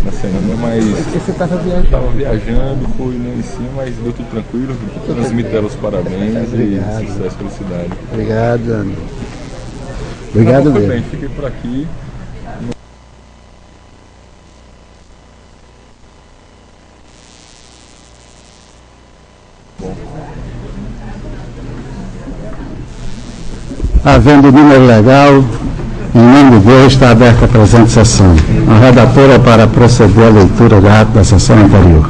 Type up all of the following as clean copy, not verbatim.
na semana, mas você estava viajando, fui em cima, mas deu tudo tranquilo. Transmito ela os parabéns e sucesso, felicidade. Obrigado, Ana. Obrigado mesmo. Bem, fiquei por aqui. Havendo número legal, em nome de Deus, está aberta a presente sessão. A redatora para proceder à leitura da ata da sessão anterior.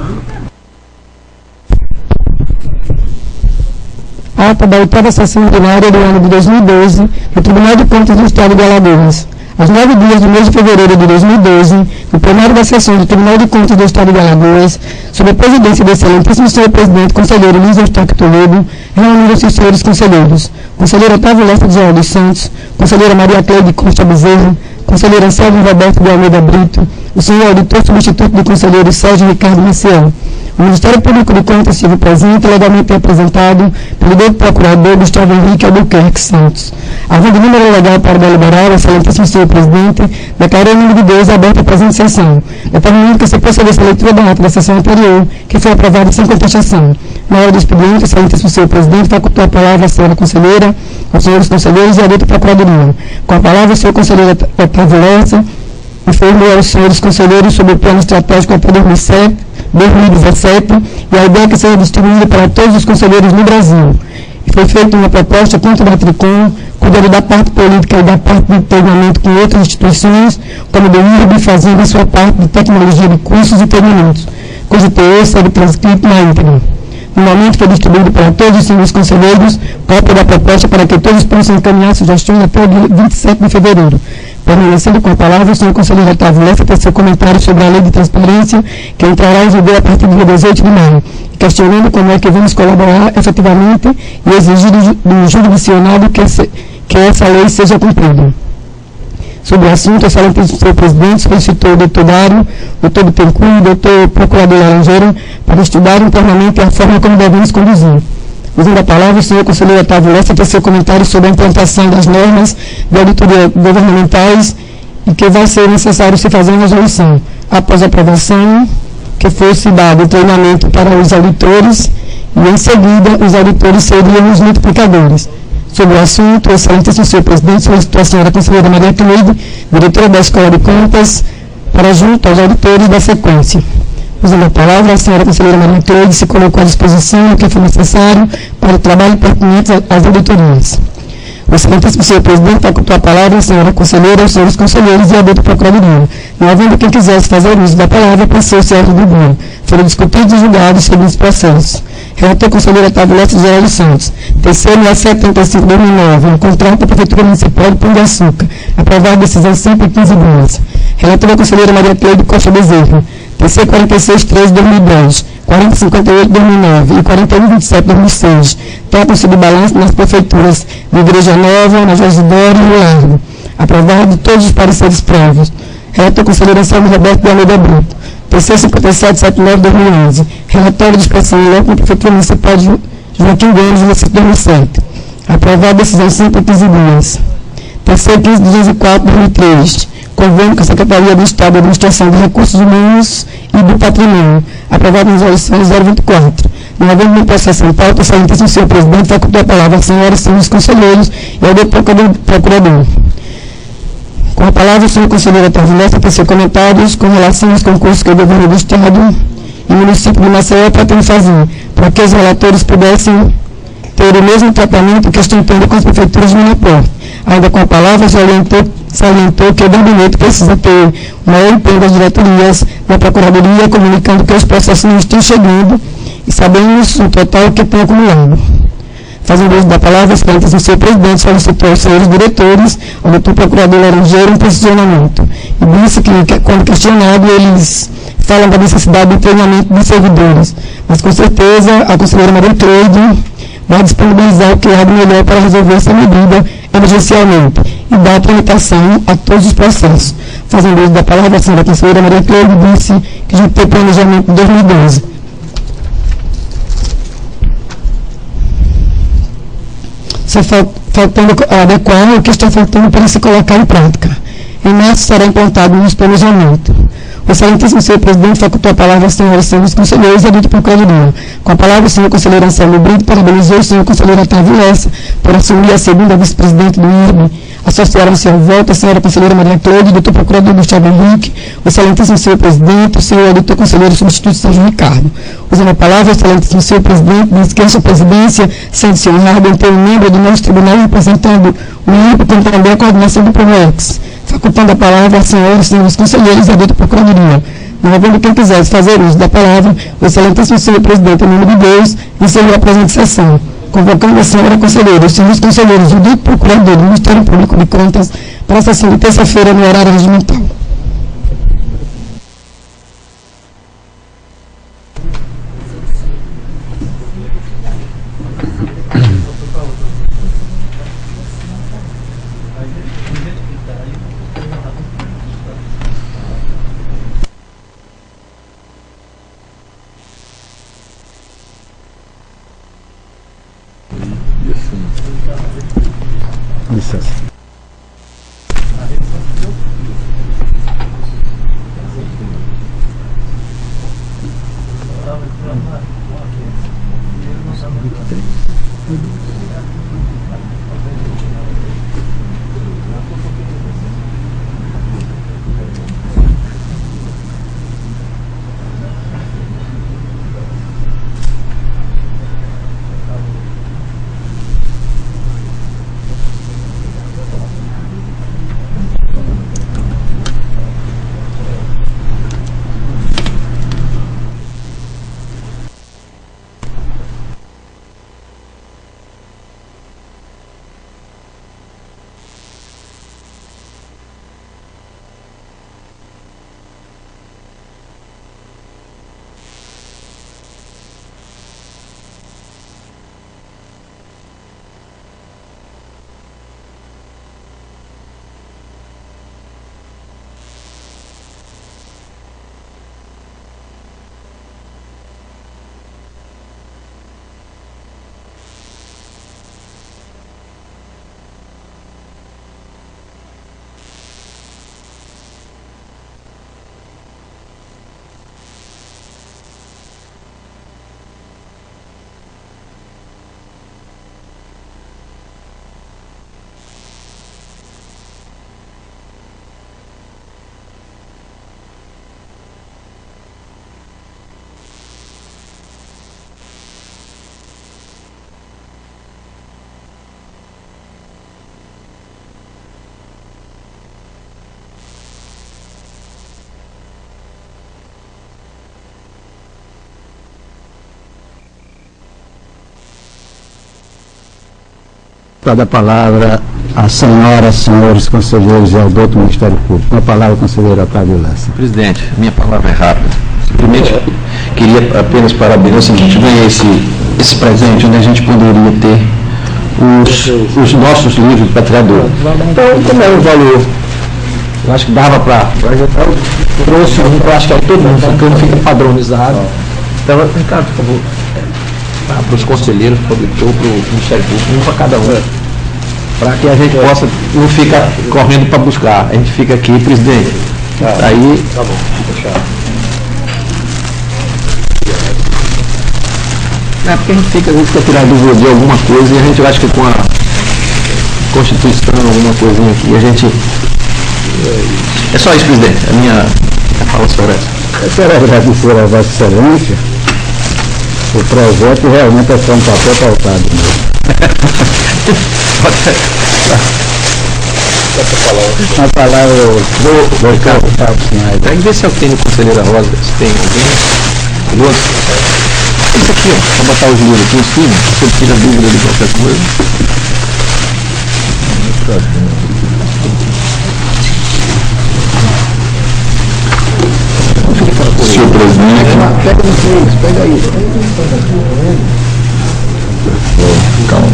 Ata da 8ª sessão ordinária do ano de 2012 do Tribunal de Contas do Estado de Alagoas. Aos 9 dias do mês de fevereiro de 2012, no plenário da sessão do Tribunal de Contas do Estado de Alagoas, sob a presidência do excelentíssimo senhor presidente, conselheiro Luiz Eustáquio Toledo, reuniram-se os senhores conselheiros: conselheiro Otávio Lessa de Geraldo dos Santos, conselheira Maria Cleide Costa Bezerra, conselheiro Anselmo Roberto de Almeida Brito, o senhor auditor substituto do conselheiro Sérgio Ricardo Maciel. O Ministério Público de Contas esteve presente e legalmente representado pelo doutor procurador Gustavo Henrique Albuquerque Santos. Havendo número legal para deliberar, o excelentíssimo senhor presidente declarou em nome de Deus aberta a presente sessão, determinando que se procedesse a leitura da ata da sessão anterior, que foi aprovada sem contestação. Na hora do expediente, o excelentíssimo senhor presidente facultou a palavra à senhora conselheira, aos senhores conselheiros e à doutora procuradoria. Com a palavra, o senhor conselheiro Otávio Lessa informou aos senhores conselheiros sobre o plano estratégico até 2017 e a ideia que seja distribuída para todos os conselheiros no Brasil. E foi feita uma proposta tanto da Tricom, cuidando da parte política e da parte de treinamento com outras instituições, como do IRB, fazendo a sua parte de tecnologia de cursos e treinamentos, cujo teor segue transcrito na íntegra. No momento foi distribuído para todos os senhores conselheiros cópia da proposta para que todos possam encaminhar sugestões até o dia 27 de fevereiro. Permanecendo com a palavra, o senhor conselheiro Otávio Lessa fez seu comentário sobre a lei de transparência, que entrará em vigor a partir do dia 18 de maio, questionando como é que vamos colaborar efetivamente e exigir do jurisdicionado que essa lei seja cumprida. Sobre o assunto, o excelentíssimo senhor presidente solicitou o doutor Dário, o doutor Bittencourt e o doutor procurador Laranjeira para estudar internamente a forma como devemos conduzir. Usando a palavra, o senhor conselheiro Otávio Lessa fez seu comentário sobre a implantação das normas de auditoria governamentais e que vai ser necessário se fazer uma resolução, após a aprovação, que fosse dado treinamento para os auditores e, em seguida, os auditores seriam os multiplicadores. Sobre o assunto, o excelentíssimo senhor presidente solicitou a senhora conselheira Maria Cleide, diretora da Escola de Contas, para junto aos auditores da sequência. Usando a palavra, a senhora conselheira Maria Cleide se colocou à disposição o que for necessário para o trabalho pertinente às auditorias. O excelentíssimo senhor presidente facultou a palavra à senhora conselheira, aos senhores conselheiros e à doutora procuradoria. Não havendo quem quisesse fazer uso da palavra, passou-se à tribuna. Foram discutidos e julgados sobre os processos. Relator conselheiro Otávio Lessa de Geraldo dos Santos. Terceiro, a 75/2009, um contrato da Prefeitura Municipal de Pão de Açúcar. Aprovado decisão 115 dias. Relatora conselheira Maria Cleide Costa Bezerra. TC 46/13/2010, 4058/2009 e 4127/2006. Tratam-se de balanço nas prefeituras de Igreja Nova, na Josidória e no Largo. Aprovado todos os pareceres prévios. Relator conselheiro Anselmo Roberto de Almeida Brito. TC 5779/2011. Relatório de inspeção em loco na Prefeitura Municipal de Joaquim Gomes, no 2007. Aprovado decisão 115 dias. TC 15204/2003. Convênio com a Secretaria do Estado de Administração de Recursos Humanos e do Patrimônio, aprovado na resolução 024. Não havendo no processo em pauta, o excelentíssimo senhor presidente facultou a palavra às senhoras e senhores conselheiros e ao doutor procurador. Com a palavra, o senhor conselheiro Otávio Lessa fez seus comentários com relação aos concursos que o governo do Estado e o município de Maceió pretende fazer, para que os relatores pudessem ter o mesmo tratamento que estão tendo com as prefeituras de menor porte. Ainda com a palavra, salientou que o gabinete precisa ter o maior empenho das diretorias da Procuradoria, comunicando que os processos não estão chegando e sabemos o total que tem acumulado. Fazendo uso da palavra, o excelentíssimo senhor presidente solicitou aos senhores diretores, ao doutor procurador Laranjeira, um posicionamento. E disse que, quando questionado, eles falam da necessidade de treinamento de servidores. Mas, com certeza, a conselheira Maria Cleide vai disponibilizar o que há de melhor para resolver essa medida emergencialmente e dar tramitação a todos os processos. Fazendo uso da palavra, a senhora conselheira Maria Cleide disse que a gente tem planejamento de 2012. Só faltando adequar o que está faltando para se colocar em prática. Em março será implantado nos planejamento. O excelentíssimo senhor presidente facultou a palavra aos senhores e senhores conselheiros e à dita procuradoria. Com a palavra, o senhor conselheiro Anselmo Brito parabenizou o senhor conselheiro Otávio Lessa por assumir a segunda vice-presidente do IRB. Associaram-se ao voto a senhora conselheira Maria Cleide, o doutor procurador Gustavo Henrique, o excelentíssimo senhor presidente, o senhor auditor conselheiro substituto Sérgio Ricardo. Usando a palavra, o excelentíssimo senhor presidente, diz que a sua presidência sente-se honrado em ter um membro do nosso tribunal representando o IRB, como também a coordenação do PROEX. Facultando a palavra a senhora e senhores conselheiros e a dita procuradoria. Não havendo quem quisesse fazer uso da palavra, o excelentíssimo senhor presidente, em nome de Deus, encerrou a presente sessão, convocando a senhora conselheira, os senhores conselheiros e o dito procurador do Ministério Público de Contas para a sessão de terça-feira no horário regimental. Licença. Para dar a palavra à senhora, senhores conselheiros e ao doutor Ministério Público. Com a palavra, o conselheiro Otávio Lessa. Presidente, minha palavra é rápida. Primeiro, queria apenas parabenizar o seguinte: ganhei esse presente onde a gente poderia ter os nossos livros de patriador. Então, como é o valor? Eu acho que dava para. Trouxe um, eu acho que é todo mundo, ficando, fica padronizado. Então, Ricardo, por favor. Para os conselheiros, para o auditor, para o Ministério Público, um para cada um, para que a gente possa não ficar correndo para buscar. A gente fica aqui, presidente. Aí. Tá bom, fechado. É porque a gente fica tirar dúvida de alguma coisa e a gente acha que com a Constituição, alguma coisinha aqui, a gente. É só isso, presidente. A minha fala sobre essa. Eu quero agradecer a Vossa Excelência. O projeto realmente é só um papel pautado mesmo. A palavra eu vou perguntar para o senhor. Tem que ver se eu tenho conselheira Rosa, se tem alguém. Duas. Isso aqui, ó, para botar os livros aqui em cima, se ele tira dúvida de qualquer coisa. Senhor presidente. Pega vocês, pega aí. Calma.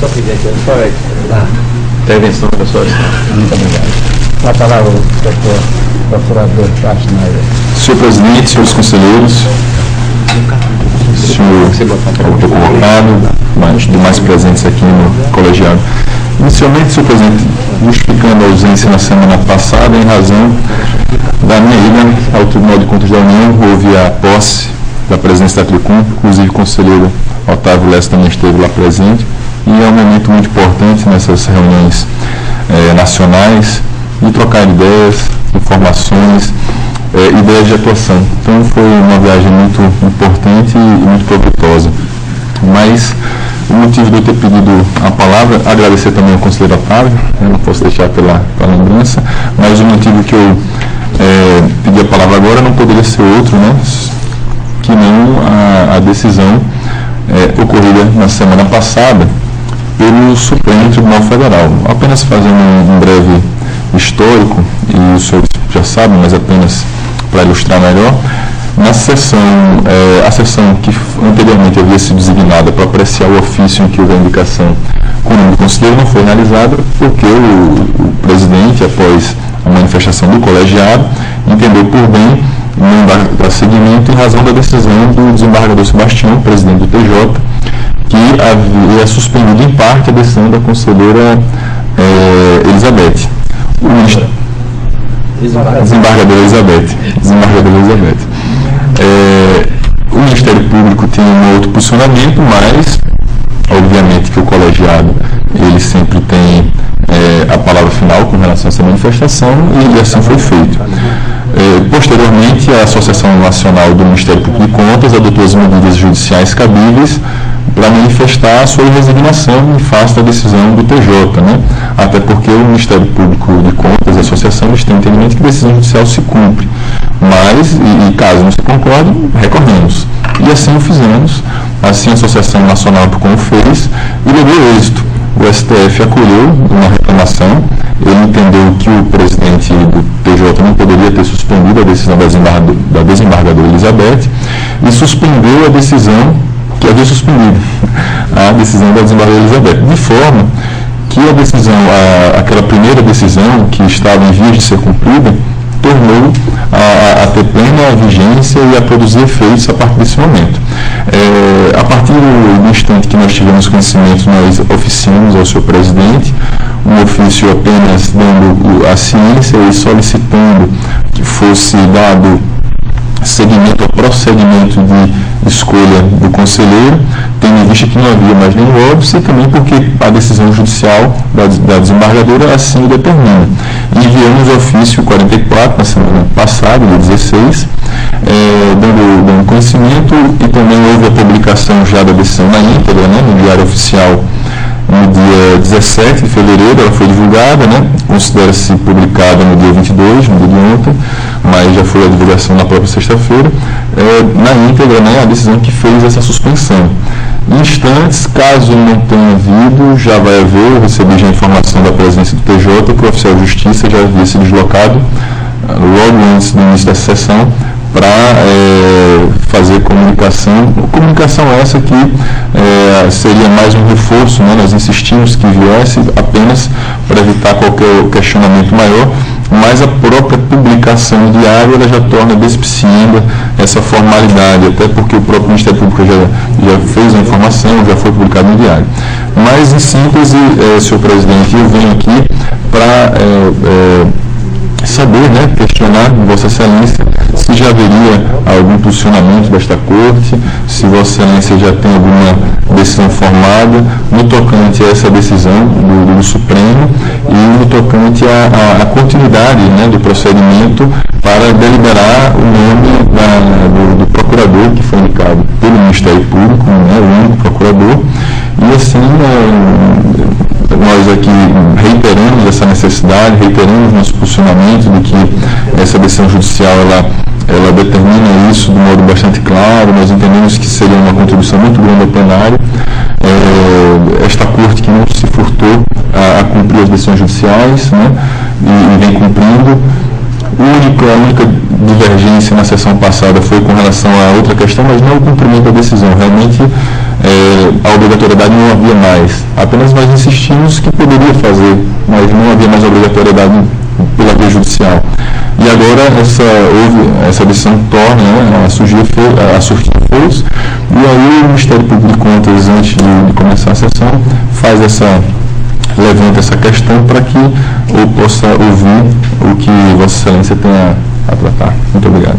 Só presidente, só intervenção da sua. Muito obrigado. Com a palavra o procurador Schneider. Senhor presidente, senhores conselheiros, senhor convocado, mas demais presentes aqui no colegiado. Inicialmente, senhor presidente, justificando a ausência na semana passada em razão da minha ida ao Tribunal de Contas da União, houve a posse da presidência da CRICOM, inclusive o conselheiro Otávio Lessa também esteve lá presente, e é um momento muito importante nessas reuniões nacionais, de trocar ideias, informações, ideias de atuação. Então foi uma viagem muito importante e muito proveitosa. Mas o motivo de eu ter pedido a palavra, agradecer também ao conselheiro Otávio, não posso deixar pela lembrança, mas o motivo que eu pedi a palavra agora não poderia ser outro, né, que não a decisão ocorrida na semana passada pelo Supremo Tribunal Federal. Apenas fazendo um breve histórico, e os senhores já sabem, mas apenas para ilustrar melhor, na sessão, a sessão que anteriormente havia sido designada para apreciar o ofício em que houve a indicação com o nome do conselheiro não foi realizada porque o presidente, após a manifestação do colegiado, entendeu por bem não dar seguimento em razão da decisão do desembargador Sebastião, presidente do TJ, que havia suspendido em parte a decisão da conselheira Elizabeth. Desembargadora Elizabeth. O Ministério Público tinha um outro posicionamento, mas obviamente que o colegiado ele sempre tem a palavra final com relação a essa manifestação, e assim foi feito. Posteriormente, a Associação Nacional do Ministério Público de Contas adotou as medidas judiciais cabíveis para manifestar a sua resignação em face da decisão do TJ, né? Até porque o Ministério Público de Contas, a associação, eles têm entendimento que a decisão judicial se cumpre, mas, e caso não se concorde, recorremos. E assim o fizemos, assim a Associação Nacional como fez, e levou êxito. O STF acolheu uma reclamação, ele entendeu que o presidente do TJ não poderia ter suspendido a decisão da desembargadora Elizabeth e suspendeu a decisão que havia suspendido, a decisão da desembargadora Elizabeth, de forma que a decisão, aquela primeira decisão que estava em vias de ser cumprida, tornou a ter plena vigência e a produzir efeitos a partir desse momento. A partir do instante que nós tivemos conhecimento, nós oficiamos ao senhor presidente um ofício apenas dando a ciência e solicitando que fosse dado seguimento ao procedimento de escolha do conselheiro, tendo em vista que não havia mais nenhum óbice, e também porque a decisão judicial da desembargadora assim o determina. Enviamos o ofício 44 na semana passada, dia 16, dando conhecimento, e também houve a publicação já da decisão na íntegra, né, no Diário Oficial, no dia 17 de fevereiro, ela foi divulgada, né? Considera-se publicada no dia 22, no dia de ontem, mas já foi a divulgação na própria sexta-feira, na íntegra, né, a decisão que fez essa suspensão. Em instantes, caso não tenha havido, já vai haver, eu recebi já a informação da presidência do TJ, que o oficial de justiça já havia se deslocado logo antes do início dessa sessão para fazer comunicação essa que seria mais um reforço, né? Nós insistimos que viesse apenas para evitar qualquer questionamento maior, mas a própria publicação diária ela já torna despicienda essa formalidade, até porque o próprio Ministério Público já fez a informação, já foi publicado no diário. Mas, em síntese, senhor presidente, eu venho aqui para saber, né, questionar Vossa Excelência se já haveria algum posicionamento desta Corte, se Vossa Excelência já tem alguma decisão formada no tocante a essa decisão do Supremo e no tocante à continuidade, né, do procedimento para deliberar o nome do procurador que foi indicado pelo Ministério Público, né, o único procurador, e assim nós aqui reiteramos essa necessidade, reiteramos nosso posicionamento de que essa decisão judicial ela determina isso de modo bastante claro. Nós entendemos que seria uma contribuição muito grande ao plenário. Esta Corte que não se furtou a cumprir as decisões judiciais, né, e vem cumprindo. A única divergência na sessão passada foi com relação a outra questão, mas não o cumprimento da decisão. Realmente a obrigatoriedade não havia mais. Apenas nós insistimos que poderia fazer, mas não havia mais obrigatoriedade pela via judicial. E agora essa decisão torna, né, a surtir efeitos, e aí o Ministério Público de Contas, antes de começar a sessão, levanta essa questão para que eu possa ouvir o que Vossa Excelência tem a tratar. Muito obrigado.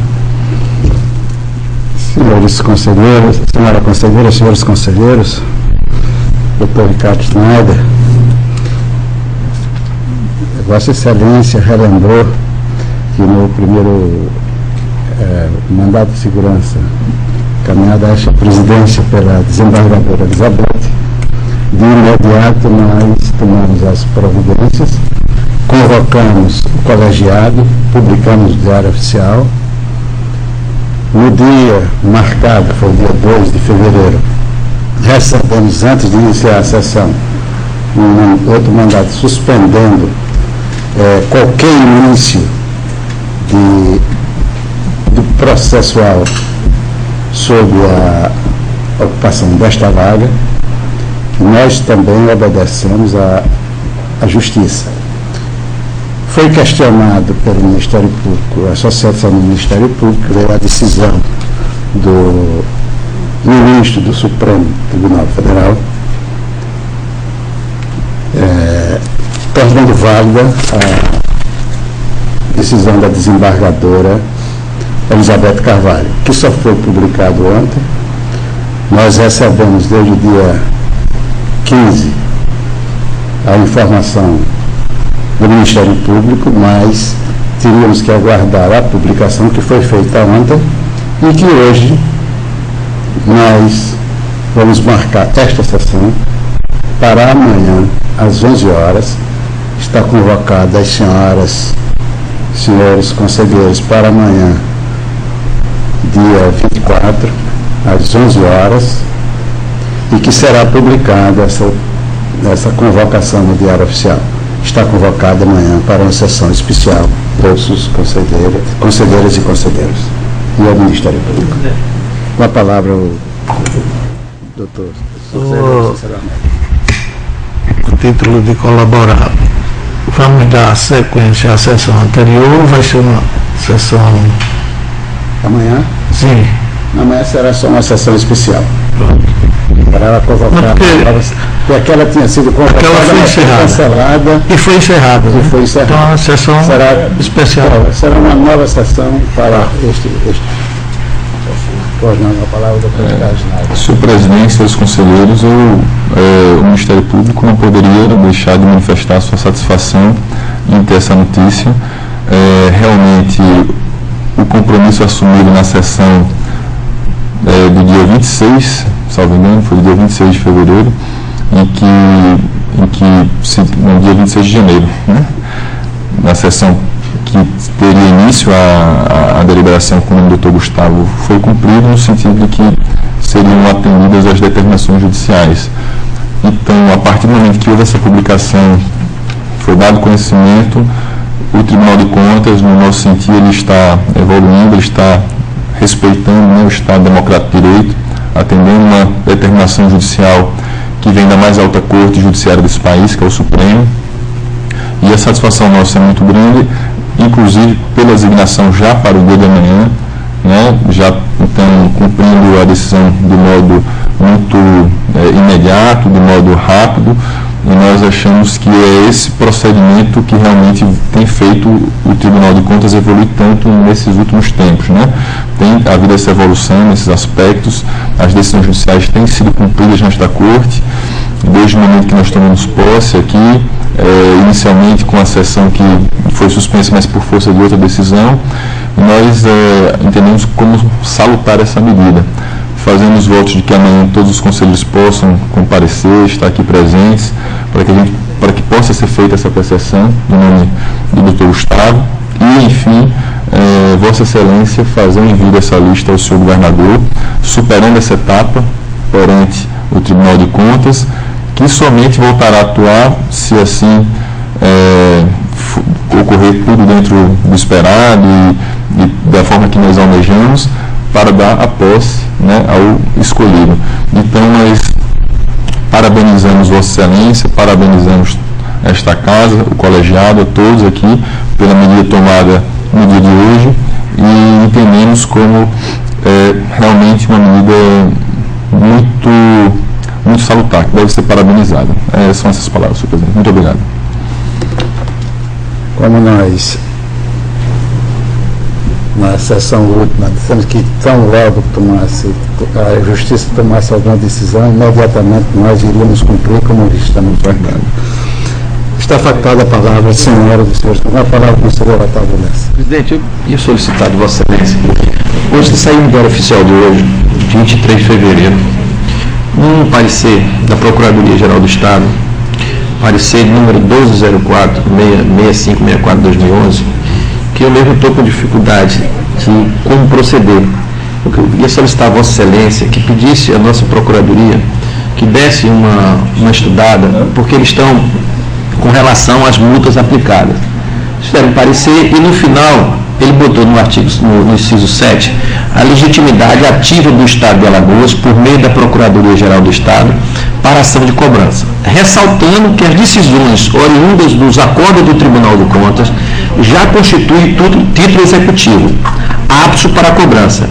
Senhores conselheiros, senhora conselheira, senhores conselheiros, doutor Ricardo Schneider, Vossa Excelência relembrou que no primeiro mandato de segurança caminhada a esta presidência pela desembargadora Elizabeth, de imediato nós tomamos as providências, convocamos o colegiado, publicamos o Diário Oficial. No dia marcado, foi o dia 2 de fevereiro, recebemos, antes de iniciar a sessão, outro mandato suspendendo qualquer início do processual sobre a ocupação desta vaga. Nós também obedecemos à Justiça. Foi questionado pelo Ministério Público, a Associação do Ministério Público, veio a decisão do ministro do Supremo Tribunal Federal, tornando válida a decisão da desembargadora Elizabeth Carvalho, que só foi publicado ontem. Nós recebemos desde o dia 15 a informação do Ministério Público, mas teríamos que aguardar a publicação que foi feita ontem e que hoje nós vamos marcar esta sessão para amanhã, às 11 horas. Está convocada as senhores conselheiros para amanhã, dia 24, às 11 horas, e que será publicada essa convocação no Diário Oficial. Está convocada amanhã para uma sessão especial, todos os conselheiras e conselheiros e ao Ministério Público. Com a palavra o doutor. Com título de colaborado. Vamos dar sequência à sessão anterior ou vai ser uma sessão... Amanhã? Sim. Amanhã será só uma sessão especial. Pronto. Para ela convocar, porque aquela tinha sido convocada, aquela foi encerrada. Cancelada. E foi encerrada. E foi encerrada. Então a sessão será especial. Será uma nova sessão para este. Pois não, a palavra do presidente. Senhor presidente, senhores conselheiros, o Ministério Público não poderia deixar de manifestar sua satisfação em ter essa notícia. Realmente, o compromisso assumido na sessão do dia 26, salvo engano, foi do dia 26 de fevereiro, no dia 26 de janeiro, né? Na sessão que teria início a deliberação com o nome do Dr. Gustavo, foi cumprido no sentido de que seriam atendidas as determinações judiciais. Então, a partir do momento que houve essa publicação, foi dado conhecimento, o Tribunal de Contas, no nosso sentido, ele está evoluindo, ele está respeitando o Estado Democrático de Direito, atendendo uma determinação judicial que vem da mais alta corte judiciária desse país, que é o Supremo. E a satisfação nossa é muito grande, inclusive pela designação já para o dia de amanhã, né, já então cumprindo a decisão de modo muito imediato, de modo rápido, e nós achamos que é esse procedimento que realmente tem feito o Tribunal de Contas evoluir tanto nesses últimos tempos, né? Tem havido essa evolução nesses aspectos, as decisões judiciais têm sido cumpridas nesta Corte, desde o momento que nós tomamos posse aqui, inicialmente com a sessão que foi suspensa, mas por força de outra decisão, nós entendemos como salutar essa medida. Fazemos votos de que amanhã todos os conselheiros possam comparecer, estar aqui presentes, para que possa ser feita essa apreciação do nome do Dr. Gustavo e, enfim, Vossa Excelência fazer um envio dessa lista ao senhor governador, superando essa etapa perante o Tribunal de Contas, que somente voltará a atuar se assim ocorrer tudo dentro do esperado e da forma que nós almejamos, para dar a posse, né, ao escolhido. Então, nós parabenizamos Vossa Excelência, parabenizamos esta casa, o colegiado, a todos aqui, pela medida tomada no dia de hoje, e entendemos como realmente uma medida muito salutar, que deve ser parabenizada. São essas palavras, senhor presidente. Muito obrigado. Como nós, na sessão última, dissemos que tão logo a Justiça tomasse alguma decisão, imediatamente nós iríamos cumprir como estamos guardando. Está factada a palavra, senhora dos senhores. A palavra do senhor Otávio Lessa. Presidente, eu ia solicitar de Vossa Excelência, hoje que saiu em diário oficial de hoje, 23 de fevereiro, um parecer da Procuradoria-Geral do Estado, parecer número 1204-6564-2011, que eu mesmo estou com dificuldade de como proceder. Eu ia solicitar a Vossa Excelência que pedisse à nossa Procuradoria que desse uma estudada, porque eles estão com relação às multas aplicadas. Fizeram um parecer e no final ele botou no artigo, no inciso 7, a legitimidade ativa do Estado de Alagoas por meio da Procuradoria-Geral do Estado para ação de cobrança, ressaltando que as decisões oriundas dos acordos do Tribunal de Contas já constituem título executivo, apto para a cobrança,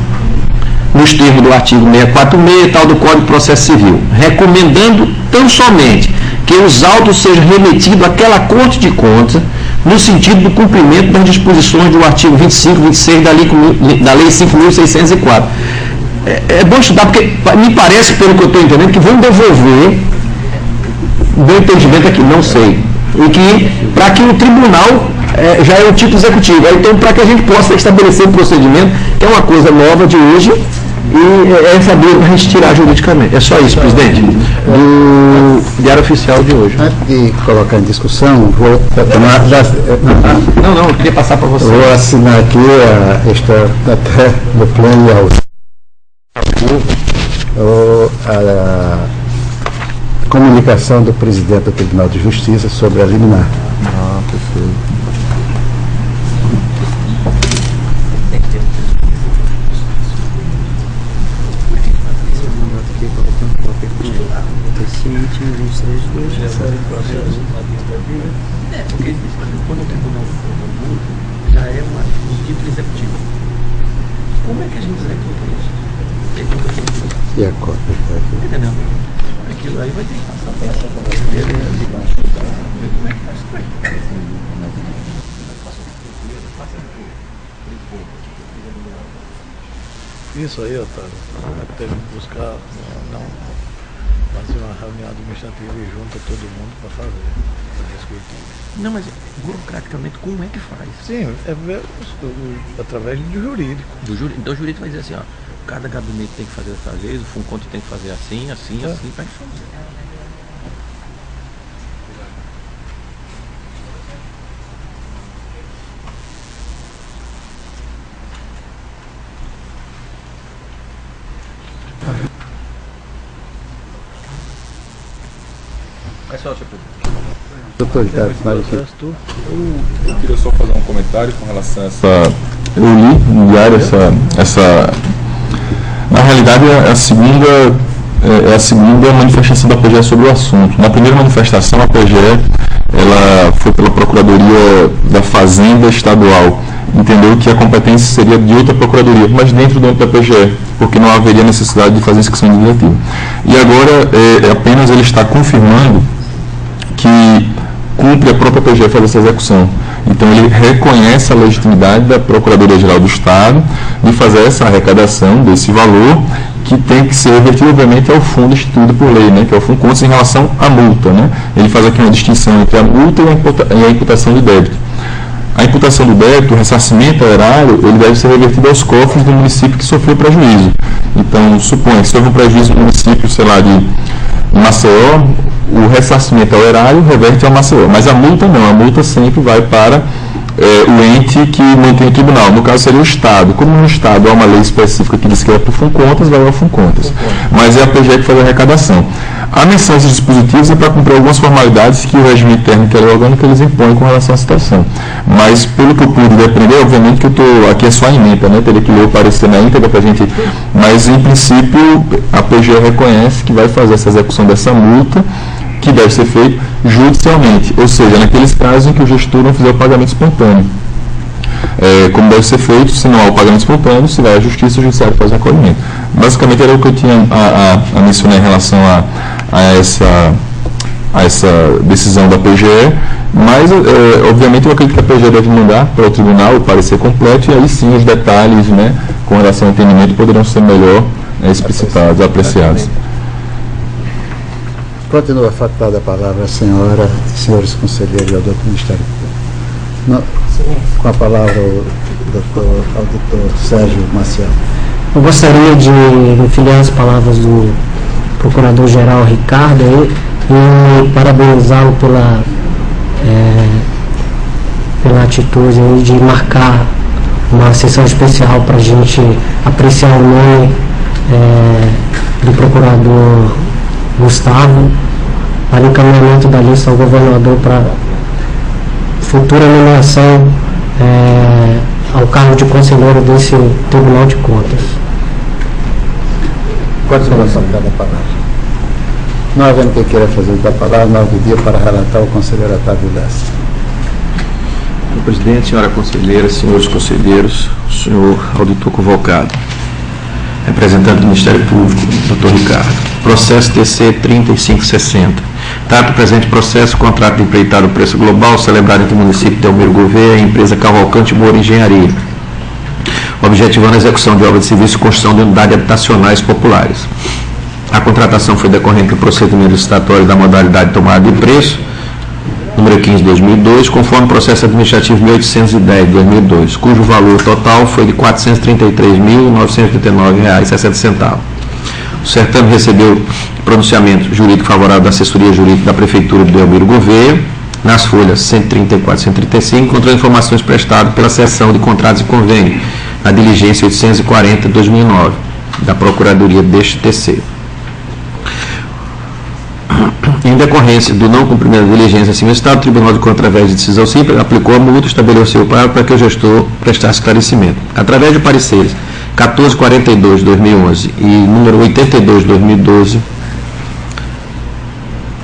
nos termos do artigo 646 e tal do Código de Processo Civil, recomendando tão somente que os autos sejam remetidos àquela Corte de Contas no sentido do cumprimento das disposições do artigo 25 e 26 da Lei 5.604. É bom estudar, porque me parece, pelo que eu estou entendendo, que vão devolver, meu entendimento aqui, não sei, e que para que o tribunal já é o título executivo. Então, para que a gente possa estabelecer um procedimento, que é uma coisa nova de hoje, e é saber para a gente tirar juridicamente. É só isso, presidente, do Diário Oficial de hoje. Antes de colocar em discussão, vou tomar. Não, eu queria passar para você. Vou assinar aqui até no plano e a comunicação do presidente do Tribunal de Justiça sobre a liminar. Perfeito. Porque quando o tribunal já é um título executivo. Como é que a gente executa isso? E a cópia está aqui. Entendeu? Aquilo aí vai ter que passar para essa ver como é que está isso aí. Isso aí, Otávio, teve que buscar, fazer uma reunião administrativa e junta todo mundo para fazer, para discutir. Não, mas burocraticamente como é que faz? Sim, é através do jurídico. Então o jurídico vai dizer assim, ó, cada gabinete tem que fazer dessa vez, o Funconte tem que fazer assim, para isso. É só, senhor presidente. Eu queria só fazer um comentário com relação a essa. Eu li no diário essa. Na realidade, é a segunda manifestação da PGE sobre o assunto. Na primeira manifestação, a PGE ela foi pela Procuradoria da Fazenda Estadual. Entendeu que a competência seria de outra procuradoria, mas dentro do âmbito da PGE, porque não haveria necessidade de fazer inscrição legislativa. E agora, apenas ele está confirmando que cumpre a própria PGE fazer essa execução. Então, ele reconhece a legitimidade da Procuradoria-Geral do Estado de fazer essa arrecadação desse valor, que tem que ser revertido, obviamente, ao fundo instituído por lei, né, que é o Funcontas, em relação à multa. Né? Ele faz aqui uma distinção entre a multa e a imputação de débito. A imputação do débito, o ressarcimento erário, ele deve ser revertido aos cofres do município que sofreu prejuízo. Então, suponha que se houve um prejuízo no município, sei lá, de Maceió, o ressarcimento ao erário reverte ao Maceió. Mas a multa não, a multa sempre vai para o ente que mantém o tribunal. No caso seria o Estado. Como no Estado há uma lei específica que diz que é para o Funcontas, vai ao Funcontas. Mas é a PGE que faz a arrecadação. A menção desses dispositivos é para cumprir algumas formalidades que o regime interno e orgânico eles impõem com relação à situação. Mas, pelo que eu pude aprender, obviamente que eu estou aqui é só a emenda, né? Teria que ler o parecer na íntegra para a gente. Mas, em princípio, a PGE reconhece que vai fazer essa execução dessa multa que deve ser feito judicialmente, ou seja, naqueles casos em que o gestor não fizer o pagamento espontâneo. Como deve ser feito, se não há o pagamento espontâneo, se vai à justiça, o judiciário faz o acolhimento. Basicamente era o que eu tinha a mencionar em relação a essa decisão da PGE, mas obviamente eu acredito que a PGE deve mandar para o tribunal o parecer completo, e aí sim os detalhes, né, com relação ao entendimento poderão ser melhor explicitados, apreciados. Continua facultada a palavra a senhora, senhores conselheiros e ao doutor Ministério Público. Com a palavra o auditor Sérgio Maciel. Eu gostaria de filiar as palavras do Procurador-Geral Ricardo e parabenizá-lo pela atitude de marcar uma sessão especial para a gente apreciar o nome do Procurador Gustavo, para o encaminhamento da lista ao governador para futura nomeação ao cargo de conselheiro desse Tribunal de Contas. Pode ser a palavra. Não havendo quem queira fazer da palavra, nós do dia para relatar o conselheiro Otávio Lessa. Senhor presidente, senhora conselheira, senhores conselheiros, senhor auditor convocado, representante do Ministério Público, doutor Ricardo. Processo TC 3560. Trata o presente processo, contrato de empreitada do preço global, celebrado entre o município de Elmiro Gouveia e a empresa Cavalcante Moura Engenharia, objetivando a execução de obras de serviço e construção de unidades habitacionais populares. A contratação foi decorrente do procedimento licitatório da modalidade de tomada de preço, número 15 de 2002, conforme o processo administrativo 1810 de 2002, cujo valor total foi de R$ 433.989,60. O certame recebeu pronunciamento jurídico favorável da assessoria jurídica da Prefeitura de Elmiro Gouveia, nas folhas 134 e 135, contra informações prestadas pela seção de contratos e convênio, na diligência 840 de 2009, da Procuradoria deste TC. Em decorrência do não cumprimento da diligência acima estado, o Tribunal de Contas, através de decisão simples, aplicou a multa e estabeleceu o prazo para que o gestor prestasse esclarecimento. Através de pareceres 1442 de 2011 e número 82 de 2012,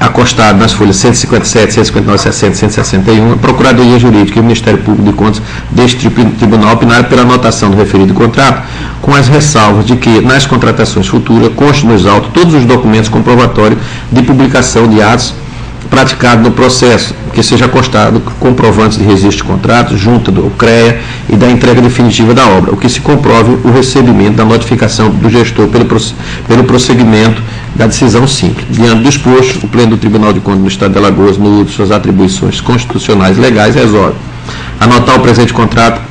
acostado nas folhas 157, 159, 60 e 161, a Procuradoria Jurídica e o Ministério Público de Contas deste tribunal opinaram pela anotação do referido contrato, com as ressalvas de que, nas contratações futuras, conste nos autos todos os documentos comprobatórios de publicação de atos praticados no processo, que seja constado comprovantes de registro de contrato, junta do CREA e da entrega definitiva da obra, o que se comprove o recebimento da notificação do gestor pelo prosseguimento da decisão simples. Diante do exposto, o Pleno do Tribunal de Contas do Estado de Alagoas, no uso de suas atribuições constitucionais legais, resolve anotar o presente contrato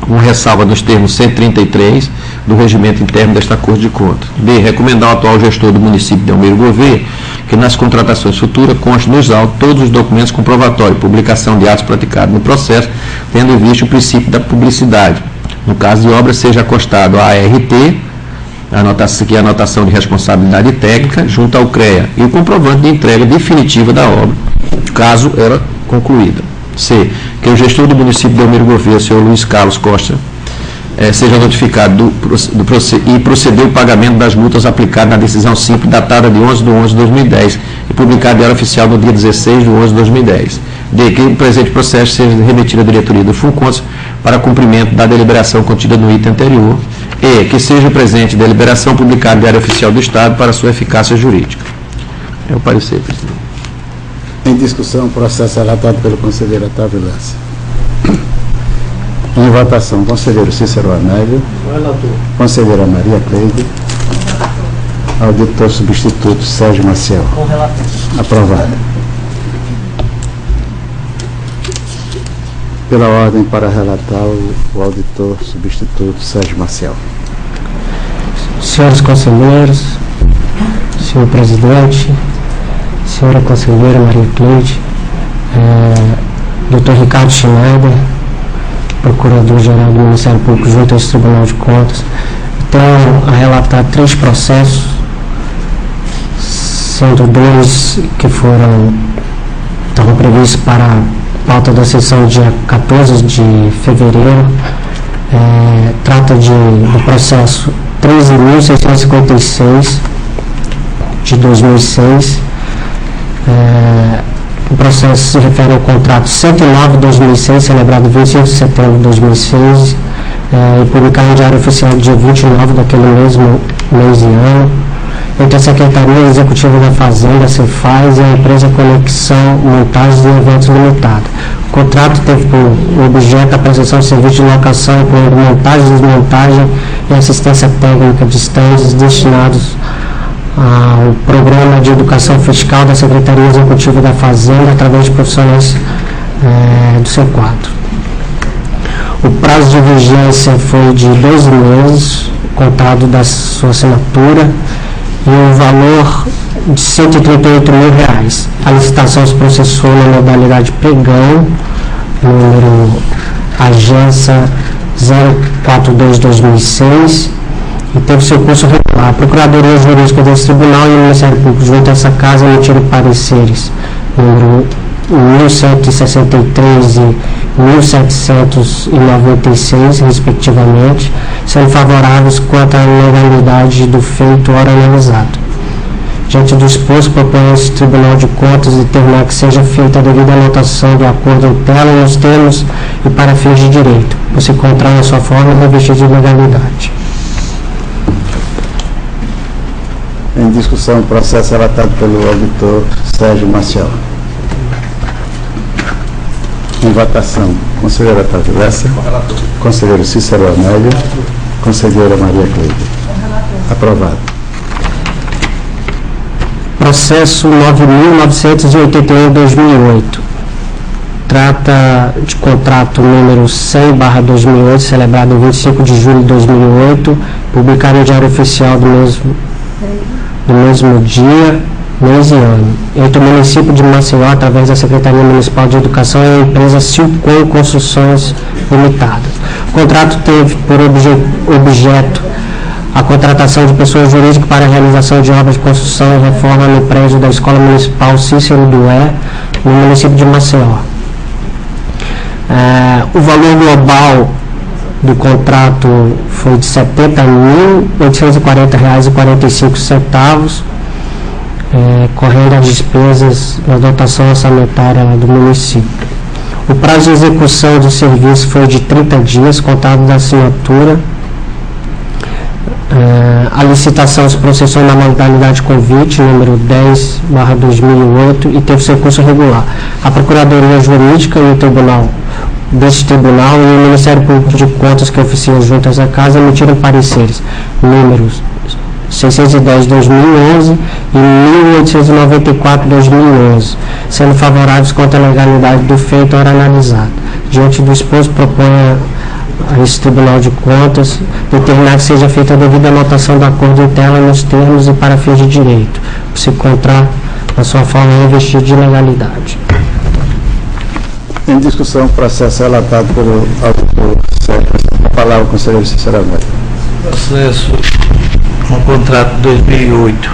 com ressalva nos termos 133 do regimento interno desta Corte de Contas. B. Recomendar ao atual gestor do município de Elmiro Gouveia que nas contratações futuras conste nos autos todos os documentos comprobatórios, publicação de atos praticados no processo, tendo em vista o princípio da publicidade. No caso de obra, seja acostado a ART, que é a anotação de responsabilidade técnica, junto ao CREA, e o comprovante de entrega definitiva da obra, caso ela concluída. C. Que o gestor do município de Elmiro Gouveia, o senhor Luiz Carlos Costa, seja notificado e proceder o pagamento das multas aplicadas na decisão simples datada de 11 de 11 de 2010 e publicada em Diário Oficial no dia 16 de 11 de 2010. D. Que o presente processo seja remetido à diretoria do FUNCONS para cumprimento da deliberação contida no item anterior. E. Que seja presente deliberação publicada em Diário Oficial do Estado para sua eficácia jurídica. É o parecer, presidente. Em discussão, processo relatado pelo conselheiro Otávio Lessa. Em votação, conselheiro Cícero Amélio. Relator. Conselheira Maria Cleide. Auditor substituto Sérgio Maciel. Com relator. Aprovado. Pela ordem para relatar o auditor substituto Sérgio Maciel. Senhores conselheiros, senhor presidente, senhora conselheira Maria Cleide, doutor Ricardo Schneider, Procurador-Geral do Ministério Público junto ao Tribunal de Contas, tenho a relatar 3 processos, sendo 2 que estavam previstos para a pauta da sessão dia 14 de fevereiro. Trata do processo 13.656 de 2006, O processo se refere ao contrato 109/2006, celebrado 25 de setembro de 2006, e publicado no Diário Oficial dia 29 daquele mesmo mês e ano, entre a Secretaria Executiva da Fazenda, Cefaz, e a empresa Conexão Montagens e Eventos Limitada. O contrato teve por objeto a prestação de serviço de locação, incluindo montagem, desmontagem e assistência técnica de estandes destinados ao Programa de Educação Fiscal da Secretaria Executiva da Fazenda, através de profissionais do C4. O prazo de vigência foi de 12 meses, contado da sua assinatura, e o valor de R$ 138 mil. A licitação se processou na modalidade pregão, número agência 042/2006, e teve seu curso regular. A Procuradoria Jurídica desse Tribunal e o Ministério Público, junto a essa casa, emitiram pareceres número 1163 e 1796, respectivamente, sendo favoráveis quanto à legalidade do feito ora analisado. Diante do exposto, propõe esse Tribunal de Contas determinar que seja feita a devida anotação do acordo em tela nos termos e para fins de direito, por se encontrar na sua forma revestida de legalidade. Em discussão, o processo relatado pelo auditor Sérgio Maciel. Em votação, conselheira Otávio Lessa, conselheiro Cícero Amélio, conselheira Maria Cleide. Aprovado. Processo 9.981/2008. Trata de contrato número 100/2008, celebrado em 25 de julho de 2008, publicado no Diário Oficial do mesmo dia, mês e ano, entre o município de Maceió, através da Secretaria Municipal de Educação, e a empresa Silcom Construções Limitada. O contrato teve por objeto a contratação de pessoas jurídicas para a realização de obras de construção e reforma no prédio da Escola Municipal Cícero Dué, no município de Maceió. O valor global do contrato foi de R$ 70.840,45, correndo as despesas da dotação orçamentária do município. O prazo de execução do serviço foi de 30 dias, contado da assinatura. A licitação se processou na modalidade convite, número 10/2008, e teve seu curso regular. A Procuradoria Jurídica e o Tribunal deste Tribunal e o Ministério Público de Contas, que oficiam junto a essa casa, emitiram pareceres números 610/2011 e 1894/2011, sendo favoráveis quanto à legalidade do feito ora analisado. Diante do exposto, propõe a esse Tribunal de Contas determinar que seja feita a devida anotação do acordo em tela nos termos e para fins de direito, por se encontrar na sua forma revestida de legalidade. Em discussão, o processo relatado pelo auditor Sérgio. A palavra, conselheiro Cícero Amélio. Processo no contrato 2008.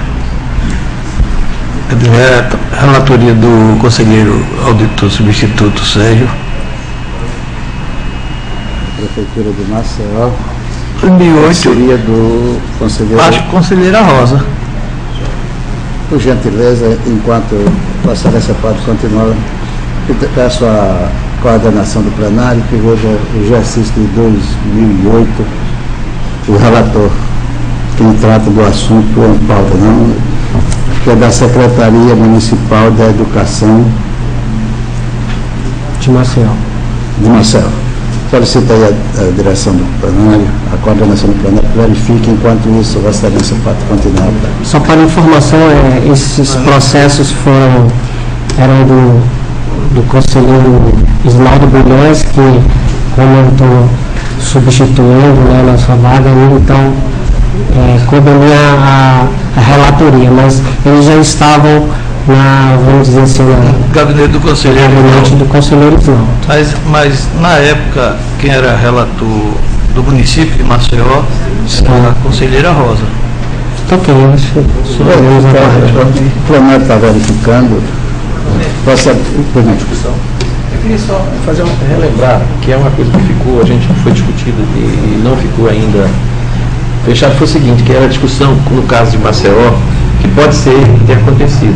Relatoria do conselheiro auditor substituto Sérgio. Prefeitura de Maceió. 2008. Seria do conselheiro. Acho que conselheira Rosa. Por gentileza, enquanto a excelência pode continuar, eu peço a coordenação do plenário que veja o exercício de 2008, o relator, que não trata do assunto em pauta, não, que é da Secretaria Municipal da Educação De Maceió. de Maceió. Solicito aí a direção do plenário, a coordenação do plenário, que verifique, enquanto isso, Vossa Excelência pode continuar. Só para informação, esses processos eram do conselheiro Isnaldo Bulhões, que, como eu estou substituindo, né, na sua vaga, então coube a relatoria, mas eles já estavam vamos dizer assim, no Gabinete do conselheiro. gabinete do conselheiro Isnaldo. Mas na época, quem era relator do município de Maceió era a conselheira Rosa. Ok, eu acho que subiremos a O plenário está verificando. Discussão. Eu queria só relembrar que é uma coisa que ficou, a gente foi discutida e não ficou ainda fechado, foi o seguinte, que era a discussão, no caso de Maceió, que pode ter acontecido.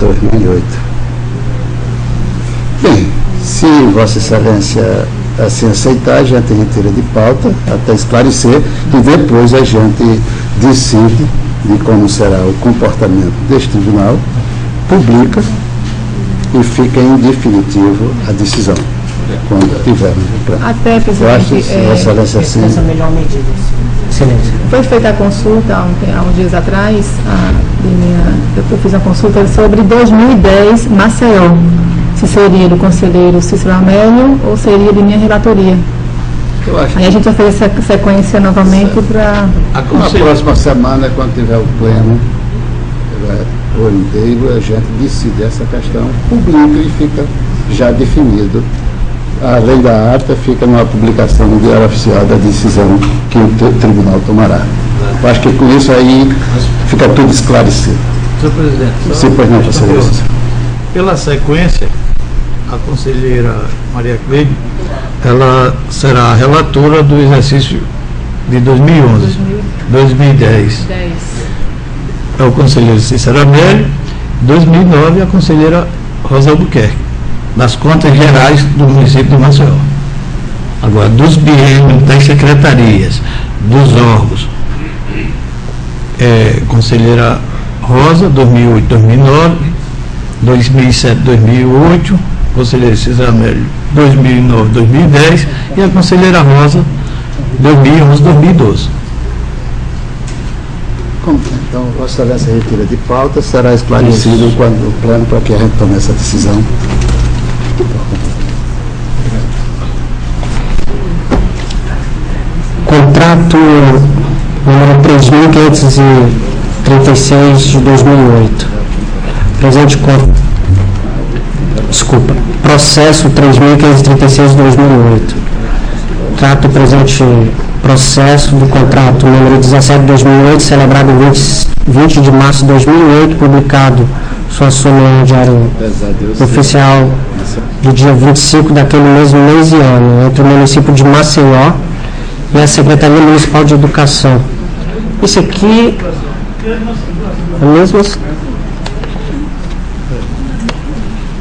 2008. Bem, se Vossa Excelência assim aceitar, a gente retira de pauta até esclarecer e depois a gente decide de como será o comportamento deste tribunal, publica e fica em definitivo a decisão quando tivermos o plano. Até, Eu acho presidente, que Vossa Excelência assim. Essa é a melhor medida. Excelência. foi feita a consulta há uns dias atrás, eu fiz uma consulta sobre 2010 Maceió, se seria do conselheiro Cícero Amélio ou seria de minha relatoria. Eu acho Aí a gente vai fazer essa sequência novamente para... Na próxima semana, quando tiver o pleno por inteiro, a gente decide essa questão, publica e fica já definido. A lei da ata fica numa publicação no Diário Oficial da decisão que o tribunal tomará. Eu acho que com isso aí fica tudo esclarecido. Senhor presidente, Se pois não, Vossa Excelência. pela sequência, a conselheira Maria Cleide, ela será a relatora do exercício de 2011, 2010. É o conselheiro Cícero Amélio, 2009 a conselheira Rosa Albuquerque, das contas gerais do município de Maceió. Agora, dos biênios, das secretarias, dos órgãos, conselheira Rosa, 2008, 2009, 2007, 2008, conselheiro Cícero Amélio, 2009, 2010, e a conselheira Rosa, 2011, 2012. Então, Vossa Excelência retira de pauta, será esclarecido quando o plano para que a gente tome essa decisão. Contrato número 3.536 de 2008. Processo 3.536 de 2008. Trato o presente processo do contrato número 17 de 2008, celebrado em 20 de março de 2008, publicado sua súmula no Diário Oficial do dia 25 daquele mesmo mês e ano, entre o município de Maceió e a Secretaria Municipal de Educação. Isso aqui é mesmo.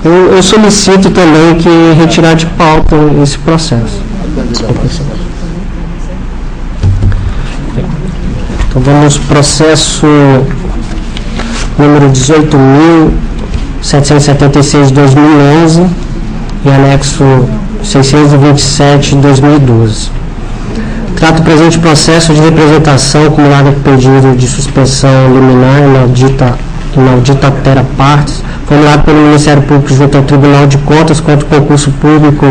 Eu solicito também que retirar de pauta esse processo. Então vamos ao processo número 18.776 de 2011 e anexo 627 de 2012. Trata o presente processo de representação acumulada por pedido de suspensão liminar inaudita tera partes, formulado pelo Ministério Público junto ao Tribunal de Contas contra o concurso público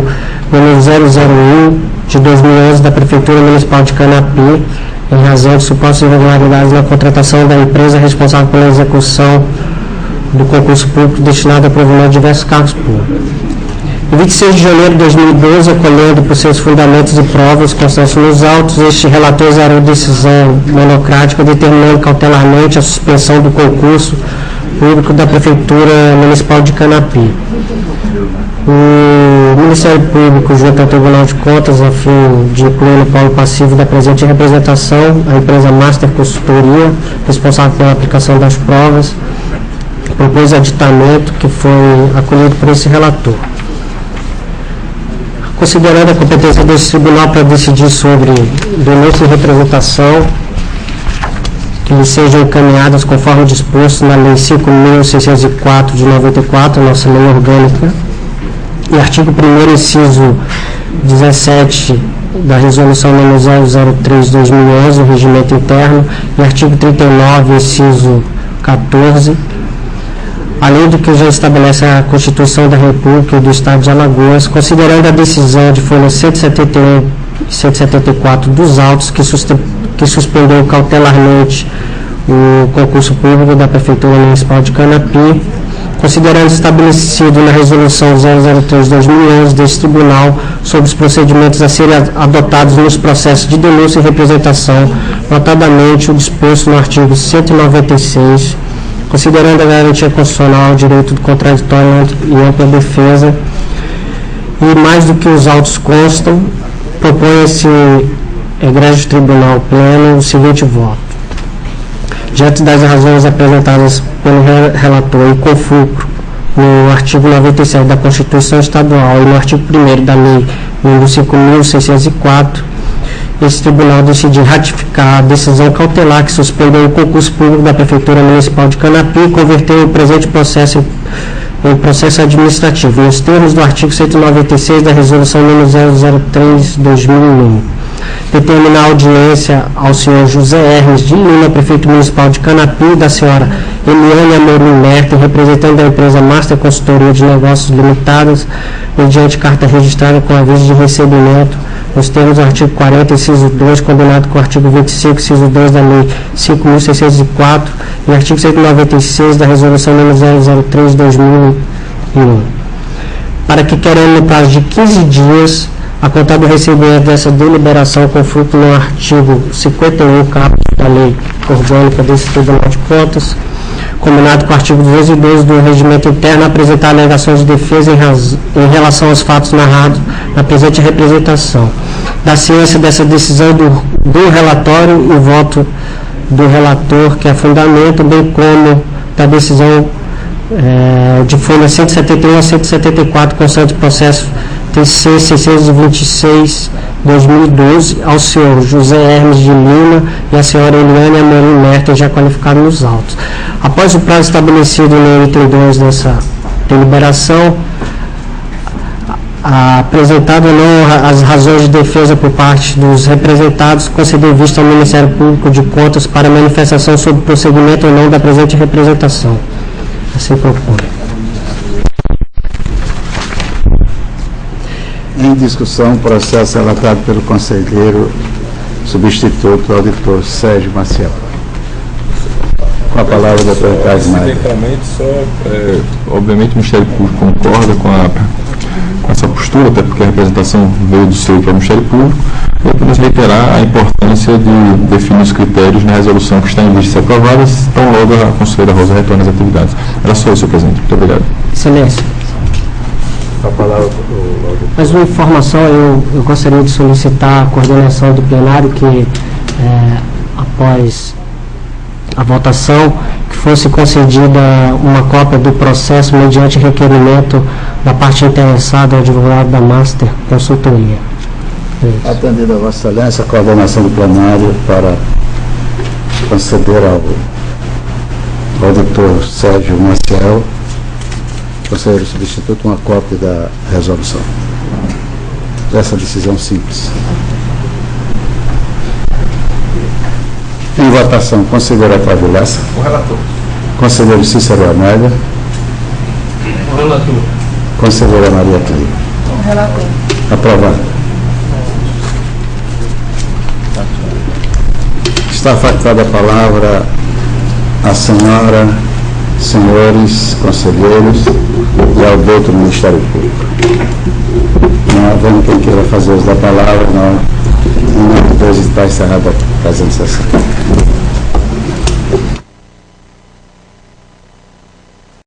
número 001 de 2011 da Prefeitura Municipal de Canapi, em razão de supostas irregularidades na contratação da empresa responsável pela execução do concurso público destinado ao provimento de diversos cargos públicos. Em 26 de janeiro de 2012, acolhendo por seus fundamentos e provas conscientes nos autos, este relator zerou decisão monocrática determinando cautelarmente a suspensão do concurso público da Prefeitura Municipal de Canapi. O Ministério Público, junto ao Tribunal de Contas, a fim de incluir no polo passivo da presente representação, a empresa Master Consultoria, responsável pela aplicação das provas, propôs aditamento que foi acolhido por esse relator. Considerando a competência desse tribunal para decidir sobre denúncia e representação, que lhe sejam encaminhadas conforme disposto na Lei 5.604 de 94, nossa lei orgânica, e artigo 1º, inciso 17 da Resolução nº 003 de 2011, o Regimento Interno, e artigo 39, inciso 14, além do que já estabelece a Constituição da República e do Estado de Alagoas, considerando a decisão de folha 171 e 174 dos autos que suspendeu cautelarmente o concurso público da Prefeitura Municipal de Canapi, considerando estabelecido na Resolução 003 de 2011 deste Tribunal sobre os procedimentos a serem adotados nos processos de denúncia e representação, notadamente o disposto no artigo 196, considerando a garantia constitucional, o direito do contraditório e ampla defesa, e mais do que os autos constam, propõe esse egrégio tribunal pleno o seguinte voto. Diante das razões apresentadas pelo relator e com fulcro no artigo 97 da Constituição Estadual e no artigo 1º da Lei número 5.604, esse tribunal decidiu ratificar a decisão cautelar que suspendeu o concurso público da Prefeitura Municipal de Canapi e converteu o presente processo em processo administrativo, nos termos do artigo 196 da Resolução número 003/2001. Determinar a audiência ao senhor José Hermes de Lima, prefeito municipal de Canapi, e da senhora Eliane Amorim Merta, representante da empresa Master Consultoria de Negócios Limitados, mediante carta registrada com aviso de recebimento, nos termos do artigo 40, inciso 2, combinado com o artigo 25, inciso 2 da Lei 5.604 e artigo 196 da Resolução número 003/2001. Para que, querendo no prazo de 15 dias, a contar do recebimento dessa deliberação com fruto no artigo 51, caput da Lei Orgânica desse Tribunal de Contas, combinado com o artigo 212 do Regimento Interno, apresentar alegações de defesa em relação aos fatos narrados na presente representação. Da ciência dessa decisão do relatório e voto do relator, que é fundamento, bem como da decisão de folha 171 a 174, constante processo TC 626/2012, ao senhor José Hermes de Lima e à senhora Eliane Amorim Merta, já qualificado nos autos. Após o prazo estabelecido no item 2 dessa deliberação, apresentado ou não as razões de defesa por parte dos representados, conceder vista ao Ministério Público de Contas para manifestação sobre prosseguimento ou não da presente representação. Assim propõe. Em discussão, processo relatado pelo conselheiro substituto auditor Sérgio Maciel. Com a palavra, doutor Ricardo Maia. Obviamente o Ministério Público concorda com essa postura, até porque a representação veio do seu para o Ministério Público, e apenas reiterar a importância de definir os critérios na resolução que está em vista de ser aprovada, tão logo a conselheira Rosa retorna às atividades. Era só isso, senhor presidente. Muito obrigado. Excelência. Com a palavra, Mais uma informação, eu gostaria de solicitar a coordenação do plenário que, após a votação, que fosse concedida uma cópia do processo mediante requerimento da parte interessada ao advogado da Master Consultoria. atendida a Vossa Excelência, a coordenação do plenário para conceder ao auditor Sérgio Maciel, conselheiro substituto, uma cópia da resolução. Essa decisão simples. Em votação, conselheiro Otávio Lessa. O relator. Conselheiro Cícero Amélia. O relator. Conselheira Maria Cleia. O relator. Aprovado. Está facultada a palavra à senhora, senhores conselheiros e ao doutor do Ministério Público. Não havendo quem queira fazer uso da palavra, não. Em nome de Deus, está encerrada a presente sessão.